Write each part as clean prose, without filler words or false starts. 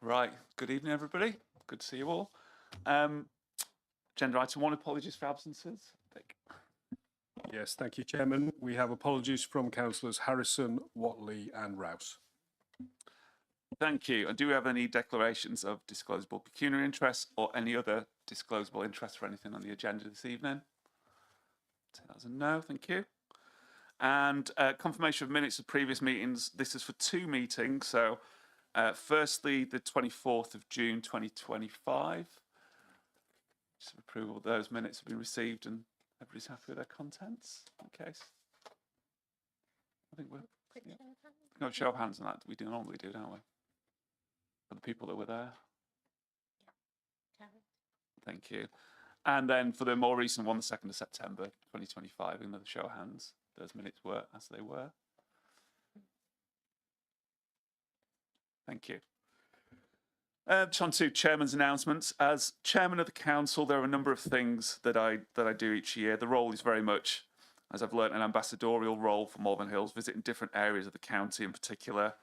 Right, good evening, everybody. Good to see you all. Agenda item 1, apologies for absences. Vic. Yes, thank you, Chairman. We have apologies from councillors Harrison, Watley and Rouse. Thank you. And do we have any declarations of disclosable pecuniary interests or any other disclosable interest for anything on the agenda this evening? Take that as a no, thank you. And confirmation of minutes of previous meetings. This is for 2 meetings. So firstly, the 24th of June 2025. Just approval of those minutes have been received and everybody's happy with their contents. In case. I think we're... Yeah. No, show of hands on that. We do normally do, don't we? For the people that were there. Yeah. Thank you. And then for the more recent one, the 2nd of September 2025, another show of hands. Those minutes were as they were. Thank you. On to Chairman's announcements. As Chairman of the Council, there are a number of things that I do each year. The role is very much, as I've learnt, an ambassadorial role for Malvern Hills, visiting different areas of the county in particular,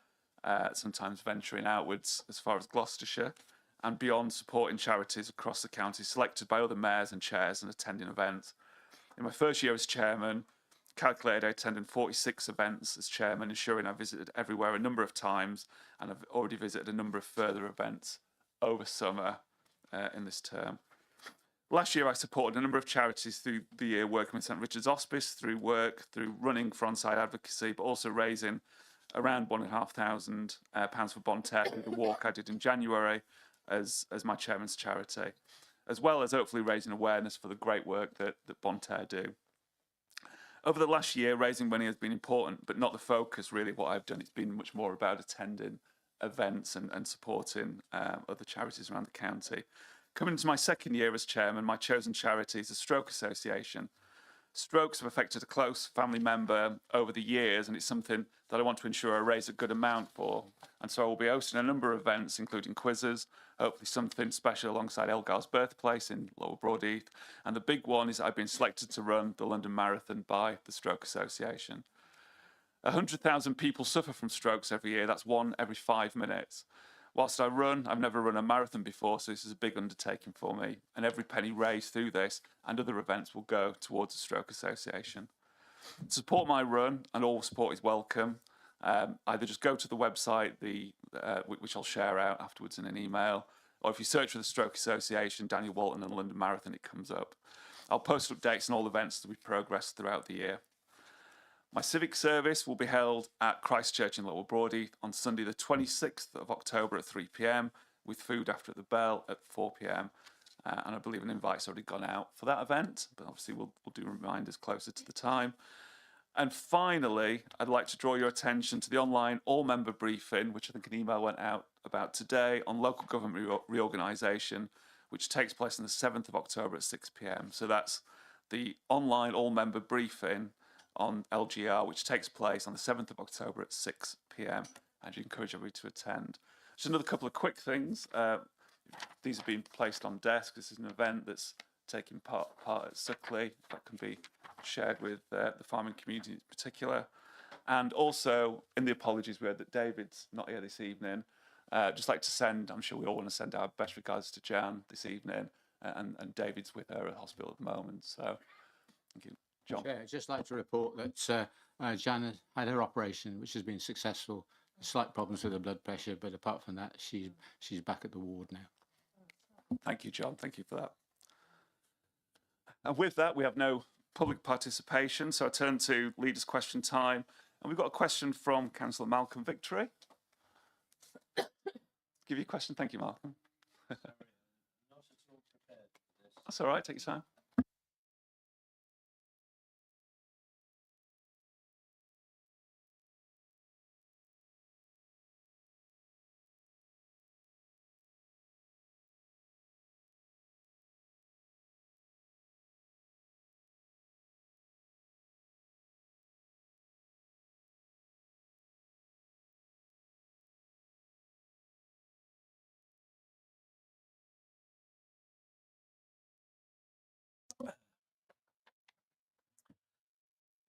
sometimes venturing outwards as far as Gloucestershire and beyond, supporting charities across the county selected by other mayors and chairs and attending events. In my first year as Chairman, calculated I attended 46 events as Chairman, ensuring I visited everywhere a number of times, and I've already visited a number of further events over summer in this term. Last year I supported a number of charities through the year, working with St Richard's Hospice, through work, through running for on-site advocacy, but also raising around £1,500 for Bon Terre through the walk I did in January as my Chairman's charity, as well as hopefully raising awareness for the great work that Bon Terre do. Over the last year, raising money has been important, but not the focus really what I've done. It's been much more about attending events and supporting other charities around the county. Coming into my second year as Chairman, my chosen charity is the Stroke Association. Strokes have affected a close family member over the years, and it's something that I want to ensure I raise a good amount for. And so I will be hosting a number of events, including quizzes, hopefully something special alongside Elgar's birthplace in Lower Broadheath. And the big one is that I've been selected to run the London Marathon by the Stroke Association. 100,000 people suffer from strokes every year. That's 1 every 5 minutes. Whilst I've never run a marathon before, so this is a big undertaking for me. And every penny raised through this and other events will go towards the Stroke Association. To support my run, and all support is welcome, either just go to the website, which I'll share out afterwards in an email, or if you search for the Stroke Association, Daniel Walton and the London Marathon, it comes up. I'll post updates on all events as we progress throughout the year. My civic service will be held at Christchurch in Lower Broadheath on Sunday the 26th of October at 3 p.m, with food after the bell at 4 p.m. And I believe an invite's already gone out for that event, but obviously we'll do reminders closer to the time. And finally, I'd like to draw your attention to the online all-member briefing, which I think an email went out about today, on local government reorganisation, which takes place on the 7th of October at 6 p.m. So that's the online all-member briefing on LGR, which takes place on the 7th of October at 6 p.m. and you encourage everybody to attend. Just another couple of quick things. These have been placed on desk. This is an event that's taking part at Suckley that can be shared with the farming community in particular. And also, in the apologies, we heard that David's not here this evening. Just like to send, I'm sure we all want to send our best regards to Jan this evening, and David's with her at hospital at the moment. So, thank you. John. Chair, I'd just like to report that Jan had her operation, which has been successful. Slight problems with her blood pressure, but apart from that, she's back at the ward now. Thank you, John. Thank you for that. And with that, we have no public participation, so I turn to Leaders' Question Time. And we've got a question from Councillor Malcolm Victory. Give you a question. Thank you, Malcolm. That's all right. Take your time.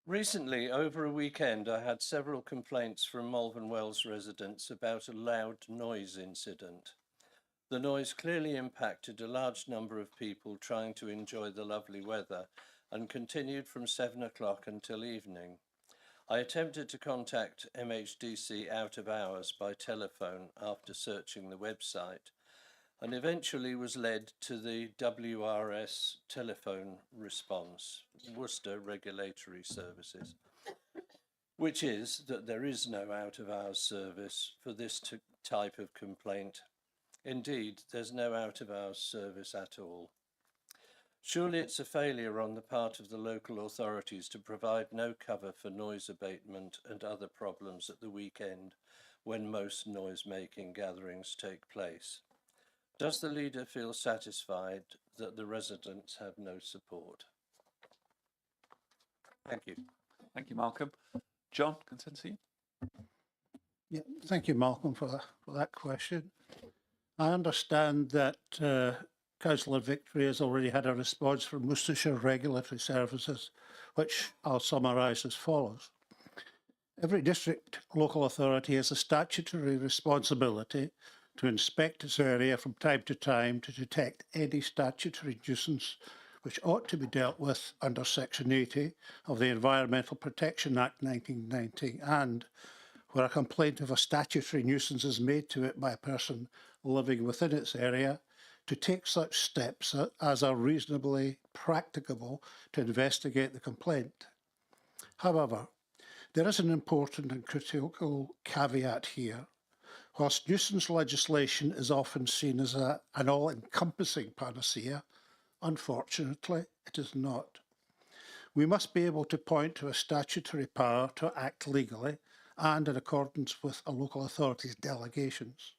Recently, over a weekend, I had several complaints from Malvern Wells residents about a loud noise incident. The noise clearly impacted a large number of people trying to enjoy the lovely weather and continued from 7 o'clock until evening. I attempted to contact MHDC out of hours by telephone after searching the website, and eventually was led to the WRS telephone response, Worcester Regulatory Services, which is that there is no out of hours service for this type of complaint. Indeed, there's no out of hours service at all. Surely it's a failure on the part of the local authorities to provide no cover for noise abatement and other problems at the weekend when most noise-making gatherings take place. Does the leader feel satisfied that the residents have no support? Thank you. Thank you, Malcolm. John, consent to you. Yeah, thank you, Malcolm, for that question. I understand that Councillor Victory has already had a response from Worcestershire Regulatory Services, which I'll summarise as follows. Every district local authority has a statutory responsibility to inspect its area from time to time to detect any statutory nuisance which ought to be dealt with under Section 80 of the Environmental Protection Act 1990, and where a complaint of a statutory nuisance is made to it by a person living within its area, to take such steps as are reasonably practicable to investigate the complaint. However, there is an important and critical caveat here. Whilst nuisance legislation is often seen as an all-encompassing panacea, unfortunately, it is not. We must be able to point to a statutory power to act legally and in accordance with a local authority's delegations.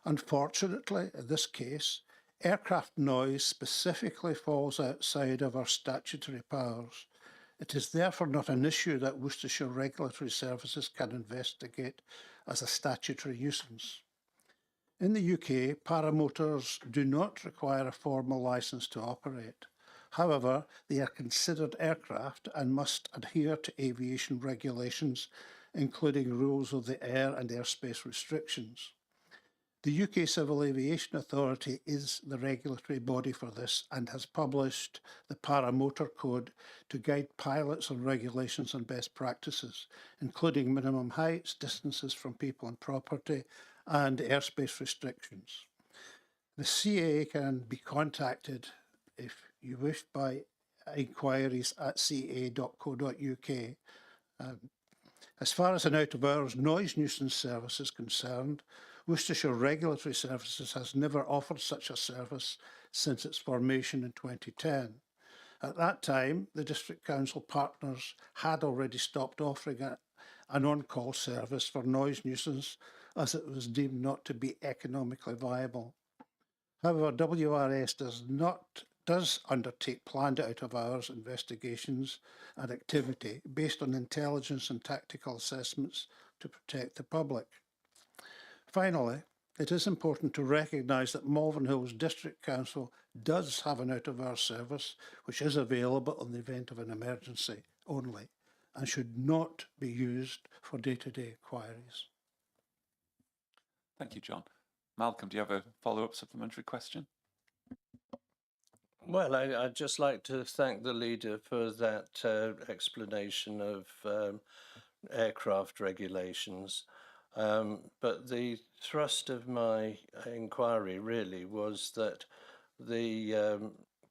Unfortunately, in this case, aircraft noise specifically falls outside of our statutory powers. It is therefore not an issue that Worcestershire Regulatory Services can investigate as a statutory nuisance. In the UK, paramotors do not require a formal licence to operate. However, they are considered aircraft and must adhere to aviation regulations, including rules of the air and airspace restrictions. The UK Civil Aviation Authority is the regulatory body for this and has published the Paramotor Code to guide pilots on regulations and best practices, including minimum heights, distances from people and property, and airspace restrictions. The CAA can be contacted, if you wish, by inquiries at ca.co.uk. As far as an out-of-hours noise nuisance service is concerned, Worcestershire Regulatory Services has never offered such a service since its formation in 2010. At that time, the District Council partners had already stopped offering an on-call service for noise nuisance as it was deemed not to be economically viable. However, WRS does undertake planned out-of-hours investigations and activity based on intelligence and tactical assessments to protect the public. Finally, it is important to recognise that Malvern Hills District Council does have an out-of-hours service which is available in the event of an emergency only and should not be used for day-to-day inquiries. Thank you, John. Malcolm, do you have a follow-up supplementary question? Well, I'd just like to thank the leader for that explanation of aircraft regulations. But the thrust of my inquiry really was that the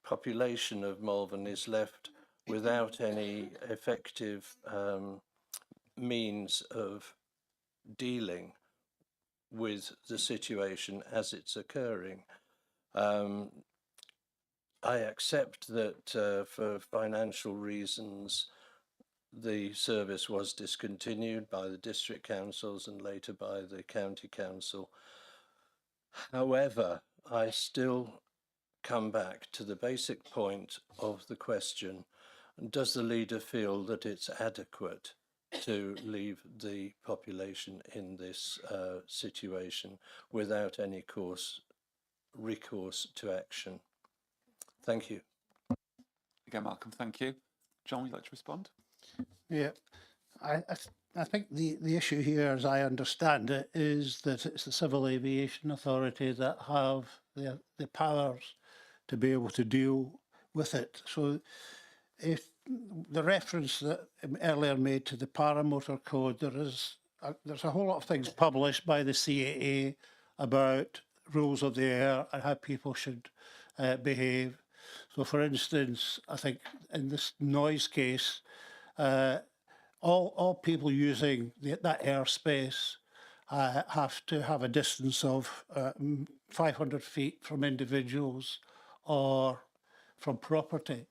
population of Malvern is left without any effective means of dealing with the situation as it's occurring. I accept that for financial reasons the service was discontinued by the district councils and later by the county council. However, I still come back to the basic point of the question: does the leader feel that it's adequate to leave the population in this situation without any recourse to action? Thank you. Again, Malcolm, thank you. John, would you like to respond? Yeah, I think the issue here, as I understand it, is that it's the Civil Aviation Authority that have the powers to be able to deal with it. So if the reference that earlier made to the paramotor code, there's a whole lot of things published by the CAA about rules of the air and how people should behave. So for instance, I think in this noise case, all people using that airspace have to have a distance of 500 feet from individuals or from property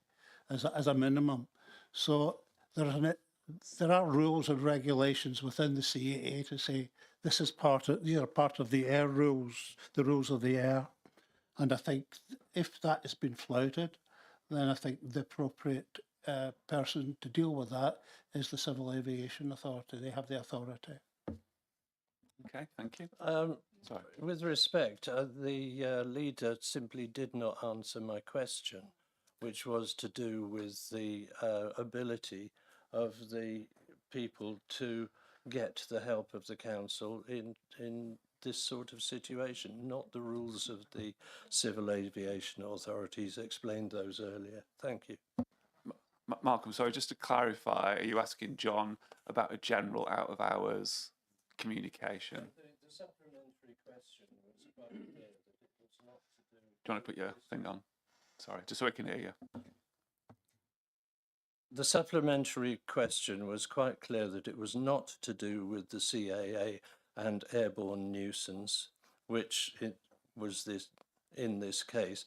as a minimum. So there are rules and regulations within the CAA to say this is these are part of the air rules, the rules of the air. And I think if that has been flouted, then I think the appropriate person to deal with that is the Civil Aviation Authority. They have the authority. Okay, thank you. Sorry. With respect, the leader simply did not answer my question, which was to do with the ability of the people to get the help of the council in this sort of situation, not the rules of the Civil Aviation Authorities. Explained those earlier. Thank you. Malcolm, sorry, just to clarify, are you asking John about a general out-of-hours communication? The supplementary question was quite clear that it was not to do. Do you want to put your thing on? Sorry, just so we can hear you. The supplementary question was quite clear that it was not to do with the CAA and airborne nuisance, which it was in this case.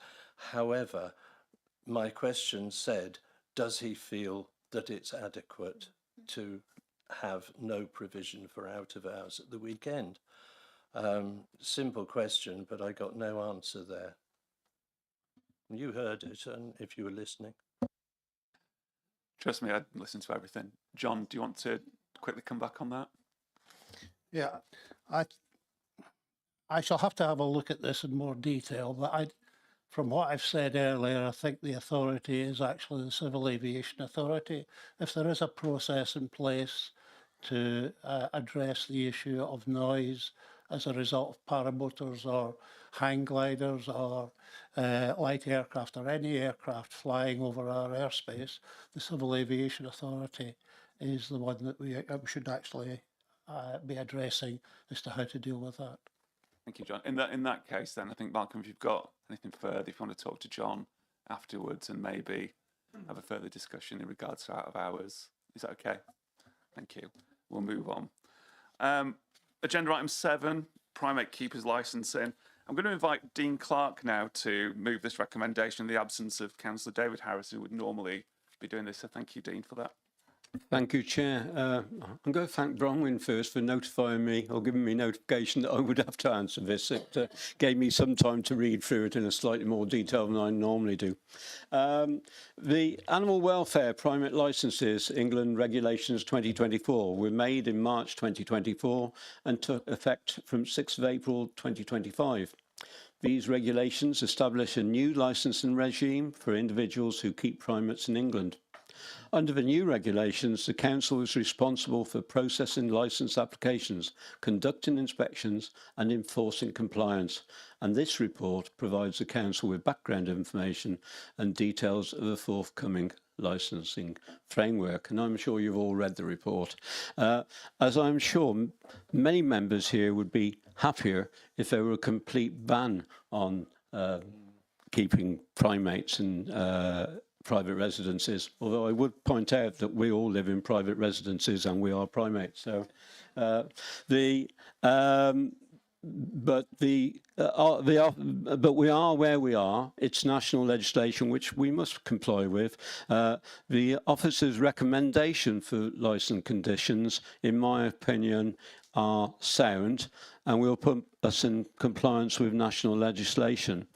However, my question said, does he feel that it's adequate to have no provision for out of hours at the weekend? Simple question, but I got no answer there. You heard it, and if you were listening. Trust me, I'd listen to everything. John, do you want to quickly come back on that? Yeah, I shall have to have a look at this in more detail, but from what I've said earlier, I think the authority is actually the Civil Aviation Authority. If there is a process in place to address the issue of noise as a result of paramotors or hang gliders or light aircraft or any aircraft flying over our airspace, the Civil Aviation Authority is the one that we should actually be addressing as to how to deal with that. Thank you, John. In that case, then, I think, Malcolm, if you've got anything further, if you want to talk to John afterwards and maybe have a further discussion in regards to out of hours, is that okay? Thank you. We'll move on. Agenda item 7, primate keepers licensing. I'm going to invite Dean Clark now to move this recommendation in the absence of Councillor David Harris, who would normally be doing this. So thank you, Dean, for that. Thank you, Chair. I'm going to thank Bronwyn first for notifying me or giving me notification that I would have to answer this. It gave me some time to read through it in a slightly more detail than I normally do. The Animal Welfare Primate Licences England Regulations 2024 were made in March 2024 and took effect from 6th of April 2025. These regulations establish a new licensing regime for individuals who keep primates in England. Under the new regulations, the Council is responsible for processing licence applications, conducting inspections and enforcing compliance. And this report provides the Council with background information and details of the forthcoming licensing framework. And I'm sure you've all read the report. As I'm sure many members here would be happier if there were a complete ban on keeping primates in private residences, although I would point out that we all live in private residences and we are primates. So, but we are where we are. It's national legislation which we must comply with. The officer's recommendation for licence conditions, in my opinion, are sound and will put us in compliance with national legislation.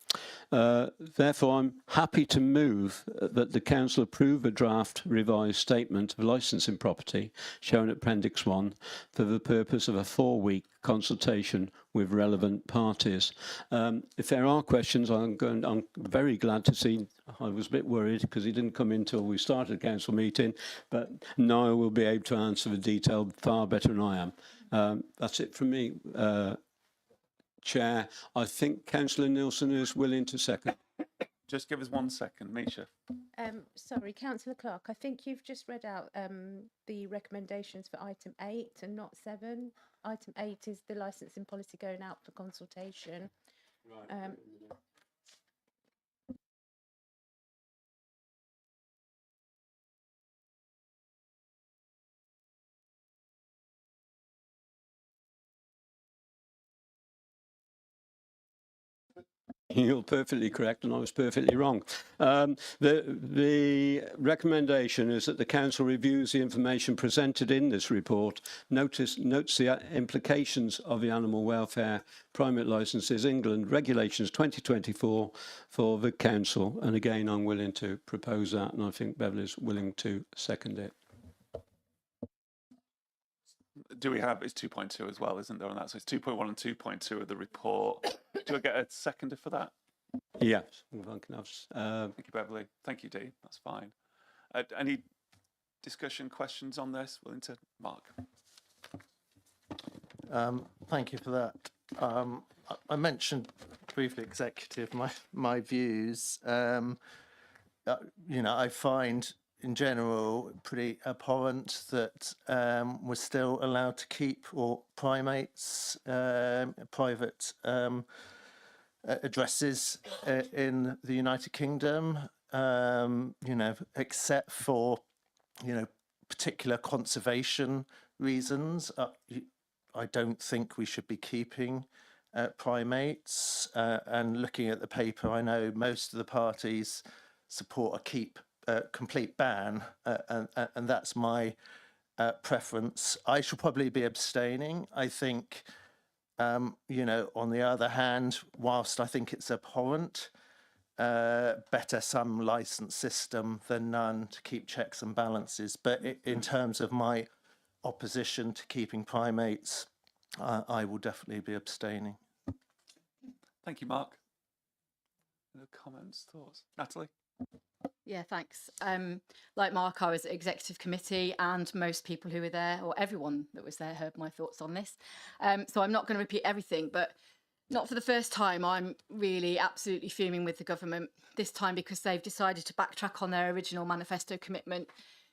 Therefore, I'm happy to move that the Council approve a draft revised statement of licensing property shown at Appendix 1 for the purpose of a 4-week consultation with relevant parties. If there are questions, I'm very glad to see. I was a bit worried because he didn't come in until we started the council meeting, but Niall will be able to answer the detail far better than I am. That's it from me. Chair, I think Councillor Nielsen is willing to second. Just give us 1 second, Misha. Sorry, Councillor Clark, I think you've just read out the recommendations for item 8 and not 7. Item 8 is the licensing policy going out for consultation. You're perfectly correct, and I was perfectly wrong. The recommendation is that the council reviews the information presented in this report, notes the implications of the Animal Welfare Primate Licences England Regulations 2024 for the council. And again, I'm willing to propose that, and I think Beverly is willing to second it. Do we have, it's 2.2 as well, isn't there, on that? So it's 2.1 and 2.2 of the report. Do I get a seconder for that? Yes, if I can have, Thank you, Beverly. Thank you, Dee. That's fine. Any discussion, questions on this? Willing to, Mark? Thank you for that. I mentioned briefly, executive, my views. I find in general pretty abhorrent that we're still allowed to keep primates, private addresses in the United Kingdom, except for, particular conservation reasons. I don't think we should be keeping primates. And looking at the paper, I know most of the parties support a complete ban, and that's my preference. I shall probably be abstaining. I think, on the other hand, whilst I think it's abhorrent, better some license system than none to keep checks and balances. But in terms of my opposition to keeping primates, I will definitely be abstaining. Thank you, Mark. Any comments, thoughts? Natalie? Yeah, thanks. Like Mark, I was at Executive Committee and most people who were there, or everyone that was there, heard my thoughts on this. So I'm not going to repeat everything, but not for the first time, I'm really absolutely fuming with the government, this time because they've decided to backtrack on their original manifesto commitment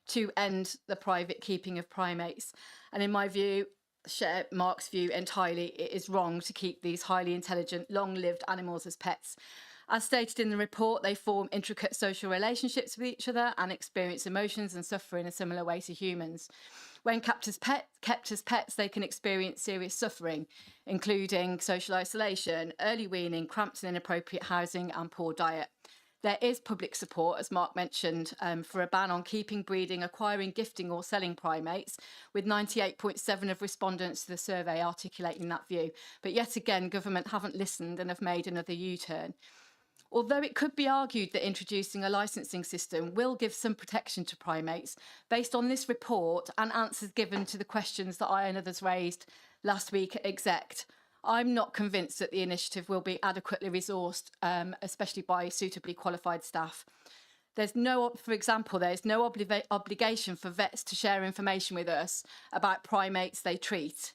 to end the private keeping of primates. And in my view, share Mark's view entirely, it is wrong to keep these highly intelligent, long-lived animals as pets. As stated in the report, they form intricate social relationships with each other and experience emotions and suffer in a similar way to humans. When kept as pets, they can experience serious suffering, including social isolation, early weaning, cramped and inappropriate housing and poor diet. There is public support, as Mark mentioned, for a ban on keeping, breeding, acquiring, gifting or selling primates, with 98.7% of respondents to the survey articulating that view. But yet again, government haven't listened and have made another U-turn. Although it could be argued that introducing a licensing system will give some protection to primates, based on this report and answers given to the questions that I and others raised last week at Exec, I'm not convinced that the initiative will be adequately resourced, especially by suitably qualified staff. For example, there's no obligation for vets to share information with us about primates they treat.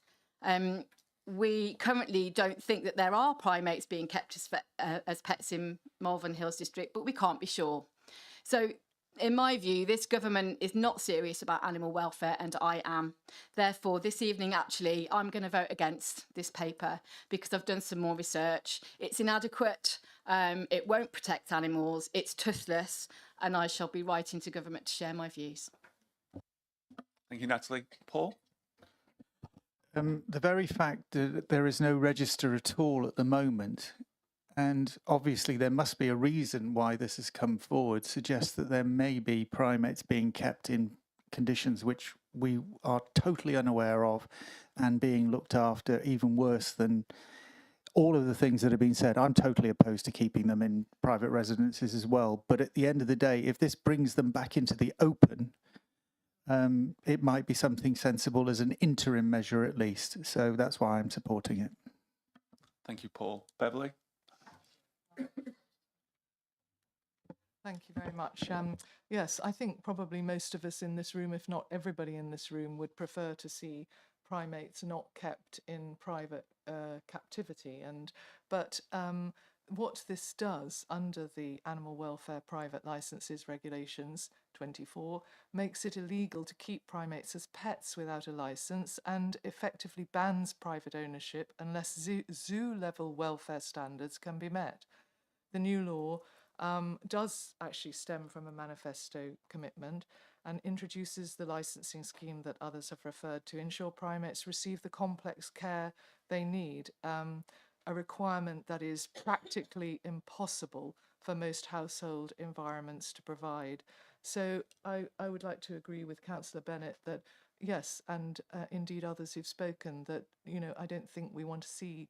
We currently don't think that there are primates being kept as pets in Malvern Hills district, but we can't be sure. So in my view, this government is not serious about animal welfare, and I am. Therefore, this evening, actually, I'm going to vote against this paper because I've done some more research. It's inadequate, it won't protect animals, it's toothless, and I shall be writing to government to share my views. Thank you, Natalie. Paul? The very fact that there is no register at all at the moment, and obviously there must be a reason why this has come forward, suggests that there may be primates being kept in conditions which we are totally unaware of and being looked after even worse than all of the things that have been said, I'm totally opposed to keeping them in private residences as well. But at the end of the day, if this brings them back into the open, it might be something sensible as an interim measure at least. So that's why I'm supporting it. Thank you, Paul. Beverly? Thank you very much. Yes, I think probably most of us in this room, if not everybody in this room, would prefer to see primates not kept in private captivity. But what this does under the Animal Welfare Private Licenses Regulations 24 makes it illegal to keep primates as pets without a license and effectively bans private ownership unless zoo level welfare standards can be met. The new law does actually stem from a manifesto commitment and introduces the licensing scheme that others have referred to, ensure primates receive the complex care they need, a requirement that is practically impossible for most household environments to provide. So I would like to agree with Councillor Bennett that yes, and indeed others who've spoken, that, you know, I don't think we want to see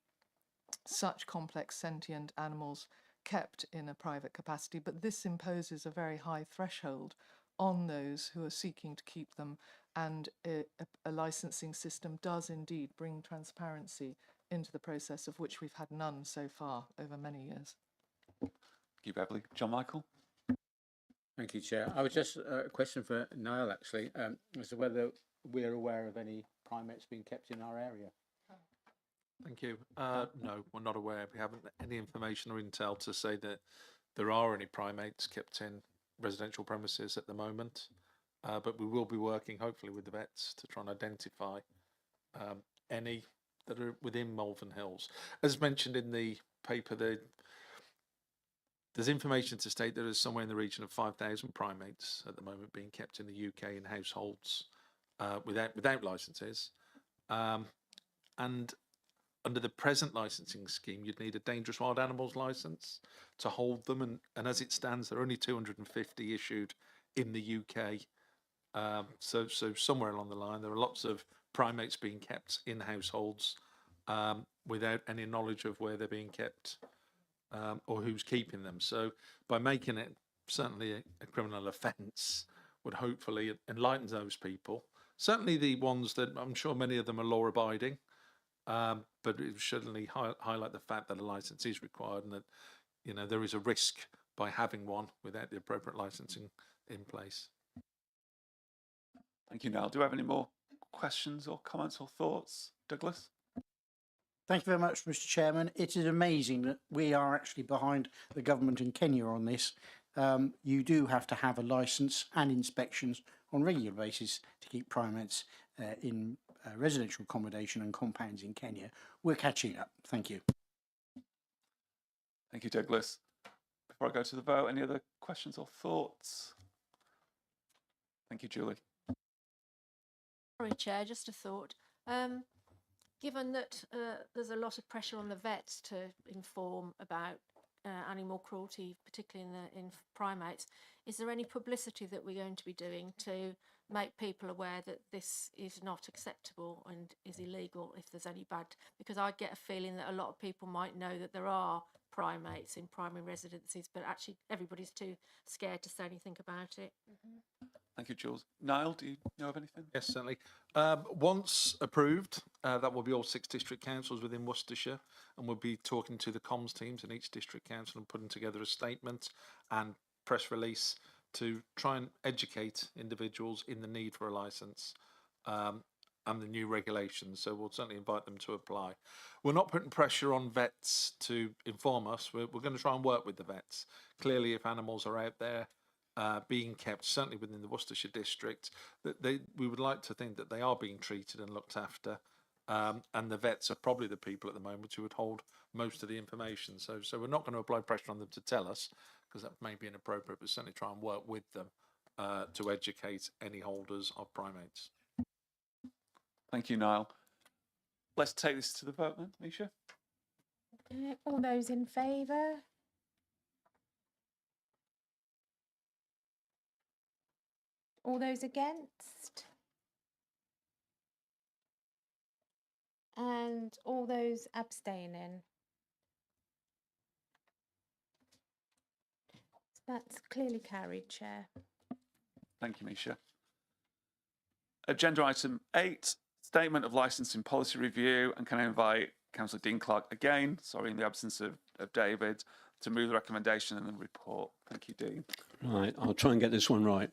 such complex sentient animals kept in a private capacity, but this imposes a very high threshold on those who are seeking to keep them, and a licensing system does indeed bring transparency into the process, of which we've had none so far over many years. Thank you, Beverly. John Michael? Thank you, Chair. I was just a question for Niall, actually, as to whether we're aware of any primates being kept in our area. Thank you. No, we're not aware. We haven't any information or intel to say that there are any primates kept in residential premises at the moment. But we will be working, hopefully, with the vets to try and identify any that are within Malvern Hills. As mentioned in the paper, there's information to state there is somewhere in the region of 5,000 primates at the moment being kept in the UK in households without licences. And under the present licensing scheme, you'd need a dangerous wild animals licence to hold them. And as it stands, there are only 250 issued in the UK. So somewhere along the line, there are lots of primates being kept in households without any knowledge of where they're being kept or who's keeping them. So by making it certainly a criminal offence would hopefully enlighten those people. Certainly the ones that I'm sure many of them are law abiding. But it should certainly highlight the fact that a licence is required and that, you know, there is a risk by having one without the appropriate licensing in place. Thank you, Niall. Do we have any more questions or comments or thoughts? Douglas? Thank you very much, Mr. Chairman. It is amazing that we are actually behind the government in Kenya on this. You do have to have a licence and inspections on a regular basis to keep primates in residential accommodation and compounds in Kenya. We're catching up. Thank you. Thank you, Douglas. Before I go to the vote, any other questions or thoughts? Thank you, Julie. Sorry, Chair, just a thought. Given that there's a lot of pressure on the vets to inform about animal cruelty, particularly in primates, is there any publicity that we're going to be doing to make people aware that this is not acceptable and is illegal if there's any bad? Because I get a feeling that a lot of people might know that there are primates in primary residences, but actually everybody's too scared to say anything about it. Thank you, Jules. Niall, do you know of anything? Yes, certainly. Once approved, that will be all 6 district councils within Worcestershire, and we'll be talking to the comms teams in each district council and putting together a statement and press release to try and educate individuals in the need for a licence and the new regulations. So we'll certainly invite them to apply. We're not putting pressure on vets to inform us. We're going to try and work with the vets. Clearly, if animals are out there being kept, certainly within the Worcestershire district, that we would like to think that they are being treated and looked after, and the vets are probably the people at the moment who would hold most of the information. So we're not going to apply pressure on them to tell us, because that may be inappropriate, but certainly try and work with them to educate any holders of primates. Thank you, Niall. Let's take this to the vote then, Misha. All those in favour? All those against? And all those abstaining? That's clearly carried, Chair. Thank you, Misha. Agenda item 8, statement of licensing policy review. And can I invite Councillor Dean Clark again, sorry, in the absence of David, to move the recommendation and the report. Thank you, Dean. Right, I'll try and get this one right.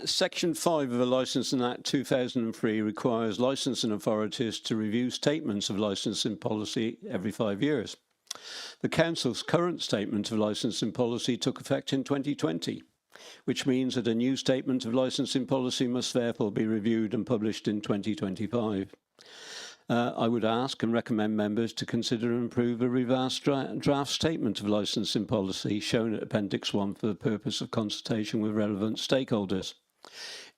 Section 5 of the Licensing Act 2003 requires licensing authorities to review statements of licensing policy every 5 years. The Council's current statement of licensing policy took effect in 2020, which means that a new statement of licensing policy must therefore be reviewed and published in 2025. I would ask and recommend members to consider and approve a revised draft statement of licensing policy shown at Appendix 1 for the purpose of consultation with relevant stakeholders.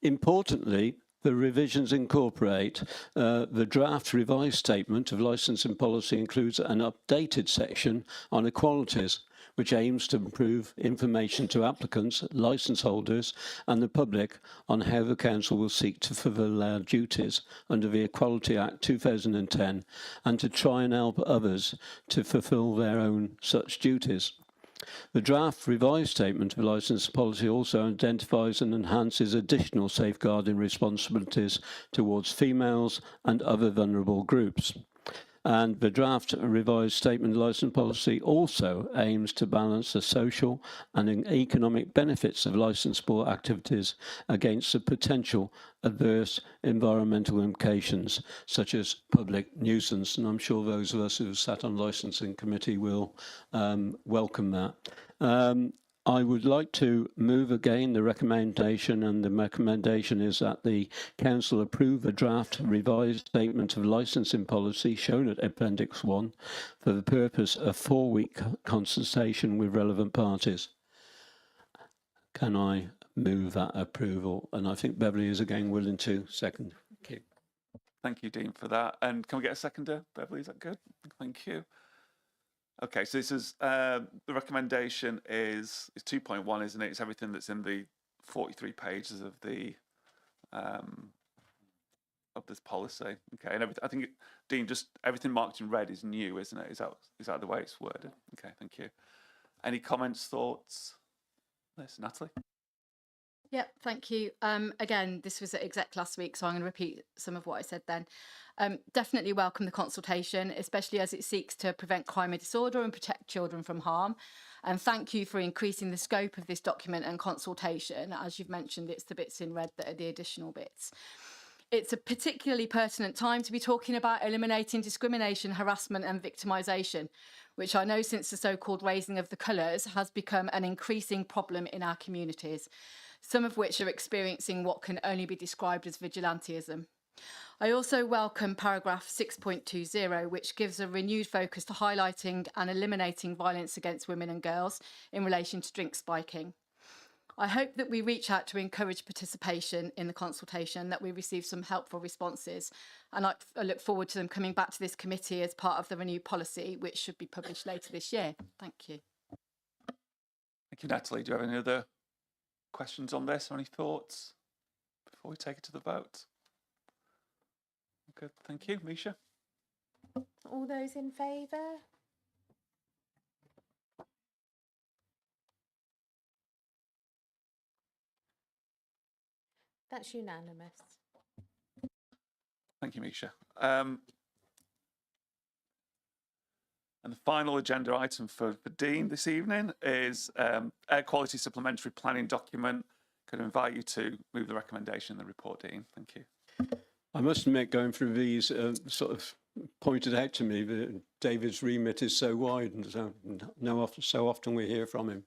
Importantly, the revisions incorporate the draft revised statement of licensing policy includes an updated section on equalities, which aims to improve information to applicants, licence holders and the public on how the Council will seek to fulfil their duties under the Equality Act 2010 and to try and help others to fulfil their own such duties. The draft revised statement of licence policy also identifies and enhances additional safeguarding responsibilities towards females and other vulnerable groups. And the draft revised statement of licence policy also aims to balance the social and economic benefits of licence sport activities against the potential adverse environmental implications, such as public nuisance. And I'm sure those of us who have sat on licensing committee will welcome that. I would like to move again the recommendation, and the recommendation is that the Council approve a draft revised statement of licensing policy shown at Appendix 1 for the purpose of 4-week consultation with relevant parties. Can I move that approval? And I think Beverly is again willing to second. Thank you. Thank you, Dean, for that. And can we get a seconder, Beverly? Is that good? Thank you. Okay, so this is the recommendation is 2.1, isn't it? It's everything that's in the 43 pages of the of this policy. Okay, and I think Dean, just everything marked in red is new, isn't it? Is that the way it's worded? Okay, thank you. Any comments, thoughts? Yes, Natalie. Yep, thank you. Again, this was at exec last week, so I'm going to repeat some of what I said then. Definitely welcome the consultation, especially as it seeks to prevent crime and disorder and protect children from harm. And thank you for increasing the scope of this document and consultation. As you've mentioned, it's the bits in red that are the additional bits. It's a particularly pertinent time to be talking about eliminating discrimination, harassment and victimisation, which I know since the so-called raising of the colours has become an increasing problem in our communities, some of which are experiencing what can only be described as vigilantism. I also welcome paragraph 6.20, which gives a renewed focus to highlighting and eliminating violence against women and girls in relation to drink spiking. I hope that we reach out to encourage participation in the consultation, that we receive some helpful responses, and I look forward to them coming back to this committee as part of the renewed policy, which should be published later this year. Thank you. Thank you, Natalie. Do you have any other questions on this or any thoughts before we take it to the vote? Good, thank you. Misha? All those in favour? That's unanimous. Thank you, Misha. And the final agenda item for Dean this evening is air quality supplementary planning document. Could I invite you to move the recommendation in the report, Dean? Thank you. I must admit, going through these sort of pointed out to me that David's remit is so wide, and so often we hear from him.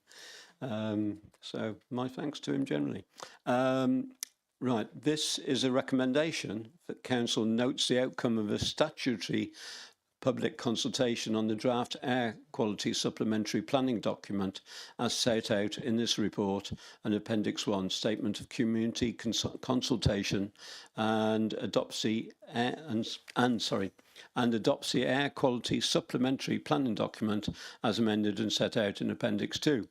So my thanks to him generally. Right, this is a recommendation that Council notes the outcome of a statutory public consultation on the draft air quality supplementary planning document as set out in this report and Appendix 1, Statement of Community Consultation, and adopts the air quality supplementary planning document as amended and set out in Appendix 2.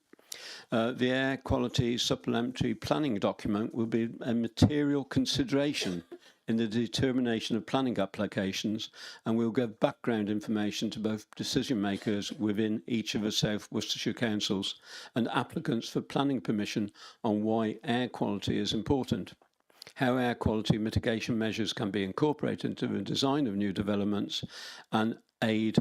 The air quality supplementary planning document will be a material consideration in the determination of planning applications and will give background information to both decision makers within each of the South Worcestershire councils and applicants for planning permission on why air quality is important, how air quality mitigation measures can be incorporated into the design of new developments, and aid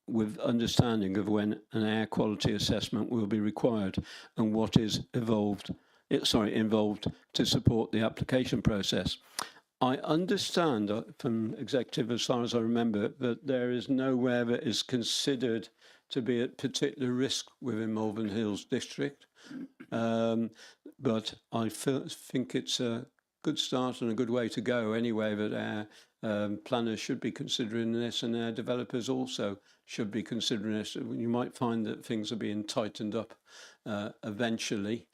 with understanding of when an air quality assessment will be required and what is involved to support the application process. I understand from executive, as far as I remember, that there is nowhere that is considered to be at particular risk within Malvern Hills district. But I think it's a good start and a good way to go anyway, that our planners should be considering this and our developers also should be considering this. You might find that things are being tightened up eventually.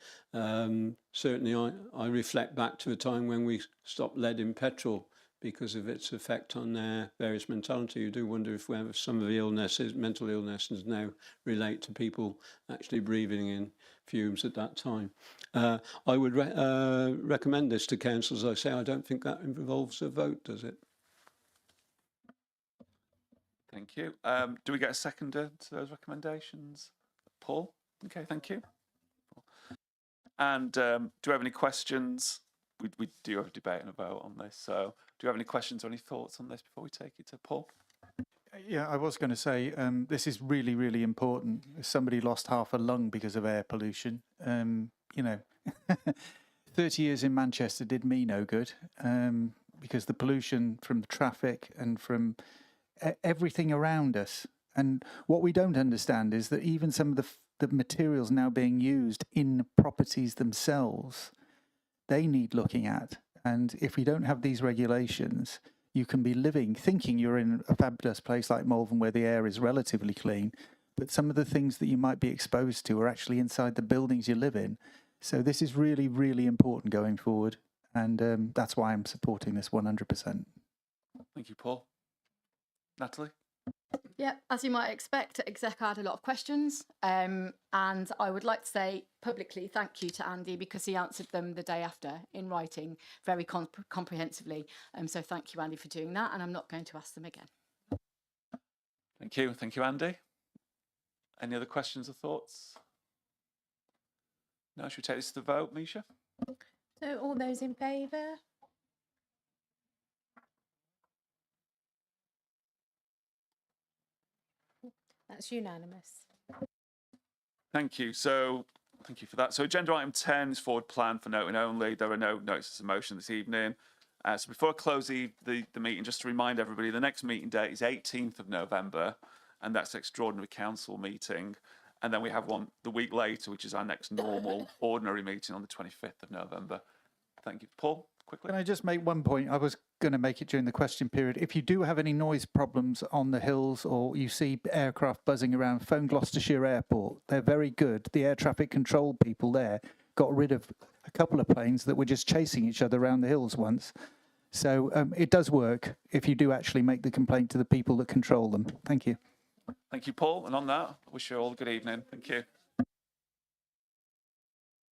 Certainly I reflect back to a time when we stopped lead in petrol because of its effect on their various mentality. You do wonder if whether some of the illnesses, mental illnesses now relate to people actually breathing in fumes at that time. I would recommend this to council. As I say, I don't think that involves a vote, does it? Thank you. Do we get a seconder to those recommendations? Paul? Okay, thank you. And do we have any questions? We do have a debate and a vote on this. So do you have any questions or any thoughts on this before we take it to Paul? Yeah, I was going to say this is really, really important. Somebody lost half a lung because of air pollution. 30 years in Manchester did me no good because the pollution from the traffic and from everything around us. And what we don't understand is that even some of the materials now being used in properties themselves, they need looking at. And if we don't have these regulations, you can be living, thinking you're in a fabulous place like Malvern where the air is relatively clean, but some of the things that you might be exposed to are actually inside the buildings you live in. So this is really, really important going forward. And that's why I'm supporting this 100%. Thank you, Paul. Natalie? Yeah, as you might expect, Exec had a lot of questions, and I would like to say publicly thank you to Andy because he answered them the day after in writing very comprehensively. So thank you, Andy, for doing that, and I'm not going to ask them again. Thank you. Thank you, Andy. Any other questions or thoughts? No, should we take this to the vote, Misha? So all those in favour? That's unanimous. Thank you. So, thank you for that. So, agenda item 10 is forward plan for noting only. There are no notices of motion this evening. So, before I close the meeting, just to remind everybody, the next meeting date is 18th of November, and that's extraordinary council meeting. And then we have one the week later, which is our next normal ordinary meeting on the 25th of November. Thank you. Paul, quickly. Can I just make one point? I was going to make it during the question period. If you do have any noise problems on the hills or you see aircraft buzzing around, phone Gloucestershire Airport. They're very good. The air traffic control people there got rid of a couple of planes that were just chasing each other around the hills once. So it does work if you do actually make the complaint to the people that control them. Thank you. Thank you, Paul. And on that, I wish you all a good evening. Thank you.